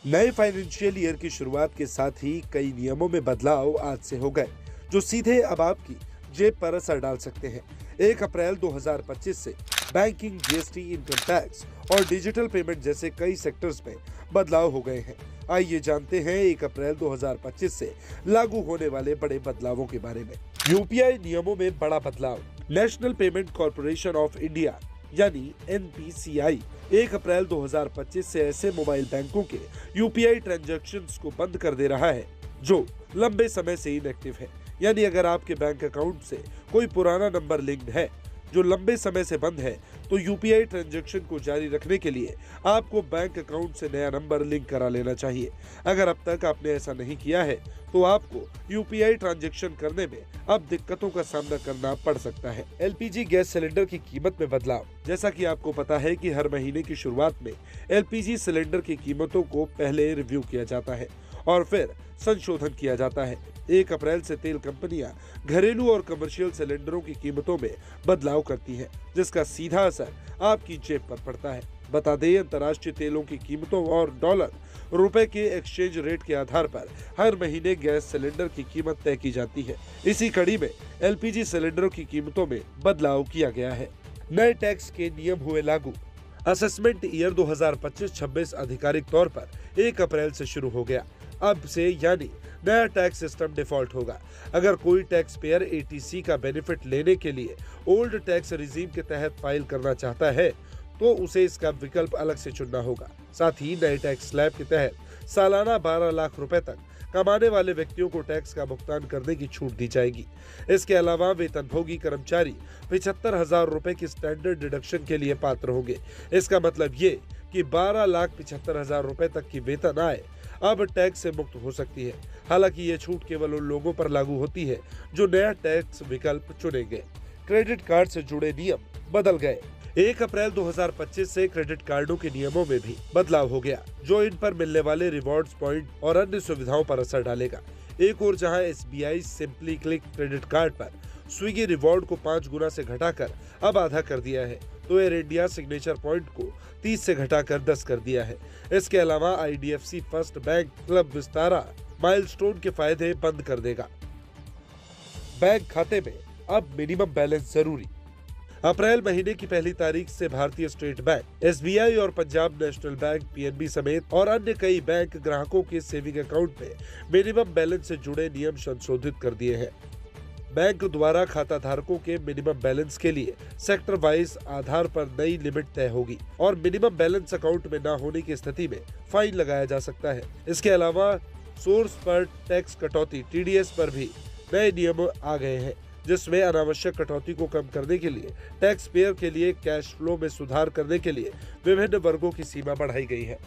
नए financial year की शुरुआत के साथ ही कई नियमों में बदलाव आज से हो गए, जो सीधे अब आपकी जेब पर असर डाल सकते हैं। 1 अप्रैल 2025 से बैंकिंग, जीएसटी, इनकम टैक्स और डिजिटल पेमेंट जैसे कई सेक्टर्स में बदलाव हो गए हैं। आइए जानते हैं 1 अप्रैल 2025 से लागू होने वाले बड़े बदलावों के बारे में। यूपीआई नियमों में बड़ा बदलाव। National payment corporation of India यानी एनपीसीआई 1 अप्रैल 2025 से ऐसे मोबाइल बैंकों के यूपीआई ट्रांजैक्शंस को बंद कर दे रहा है जो लंबे समय से इनएक्टिव है। यानी अगर आपके बैंक अकाउंट से कोई पुराना नंबर लिंक्ड है जो लंबे समय से बंद है, तो यूपीआई ट्रांजैक्शन को जारी रखने के लिए आपको बैंक अकाउंट से नया नंबर लिंक करा लेना चाहिए। अगर अब तक आपने ऐसा नहीं किया है तो आपको यूपीआई ट्रांजैक्शन करने में अब दिक्कतों का सामना करना पड़ सकता है। एलपीजी गैस सिलेंडर की कीमत में बदलाव। जैसा कि आपको पता है कि हर महीने की शुरुआत में एलपीजी सिलेंडर की कीमतों को पहले रिव्यू किया जाता है और फिर संशोधन किया जाता है। 1 अप्रैल से तेल कंपनियां घरेलू और कमर्शियल सिलेंडरों की कीमतों में बदलाव करती हैं, जिसका सीधा असर आपकी जेब पर पड़ता है। बता दें, अंतर्राष्ट्रीय तेलों की कीमतों और डॉलर रुपए के एक्सचेंज रेट के आधार पर हर महीने गैस सिलेंडर की कीमत तय की जाती है। इसी कड़ी में एलपीजी सिलेंडरों की कीमतों में बदलाव किया गया है। नए टैक्स के नियम हुए लागू। असेसमेंट ईयर 2025-26 आधिकारिक तौर पर 1 अप्रैल से शुरू हो गया। अब से यानी नया टैक्स सिस्टम डिफॉल्ट होगा। अगर कोई टैक्स पेयर एटीसी का बेनिफिट लेने के लिए ओल्ड टैक्स रिजीम के तहत फाइल करना चाहता है तो उसे इसका विकल्प अलग से चुनना होगा। साथ ही नए टैक्स स्लैब के तहत सालाना 12 लाख रुपए तक कमाने वाले व्यक्तियों को टैक्स का भुगतान करने की छूट दी जाएगी। इसके अलावा वेतनभोगी कर्मचारी 75,000 रुपए की स्टैंडर्ड डिडक्शन के लिए पात्र होंगे। इसका मतलब ये कि 12,75,000 रुपए तक की वेतन आय अब टैक्स से मुक्त हो सकती है। हालांकि ये छूट केवल उन लोगों पर लागू होती है जो नया टैक्स विकल्प चुनेंगे। क्रेडिट कार्ड से जुड़े नियम बदल गए। 1 अप्रैल 2025 से क्रेडिट कार्डों के नियमों में भी बदलाव हो गया, जो इन पर मिलने वाले रिवॉर्ड्स पॉइंट और अन्य सुविधाओं पर असर डालेगा। एक और जहां SBI simply click credit card पर स्विगी रिवॉर्ड को 5 गुना से घटाकर अब आधा कर दिया है, तो एयर इंडिया सिग्नेचर पॉइंट को 30 से घटाकर 10 कर दिया है। इसके अलावा IDFC first bank club Vistara milestone के फायदे बंद कर देगा। बैंक खाते में अब मिनिमम बैलेंस जरूरी। अप्रैल महीने की पहली तारीख से भारतीय स्टेट बैंक, एसबीआई और पंजाब नेशनल बैंक, पीएनबी समेत और अन्य कई बैंक ग्राहकों के सेविंग अकाउंट में मिनिमम बैलेंस से जुड़े नियम संशोधित कर दिए हैं। बैंक द्वारा खाता धारकों के मिनिमम बैलेंस के लिए सेक्टर वाइज आधार पर नई लिमिट तय होगी और मिनिमम बैलेंस अकाउंट में न होने की स्थिति में फाइन लगाया जा सकता है। इसके अलावा सोर्स पर टैक्स कटौती टीडीएस पर भी नए नियम आ गए हैं, जिसमें अनावश्यक कटौती को कम करने के लिए टैक्स पेयर के लिए कैश फ्लो में सुधार करने के लिए विभिन्न वर्गों की सीमा बढ़ाई गई है।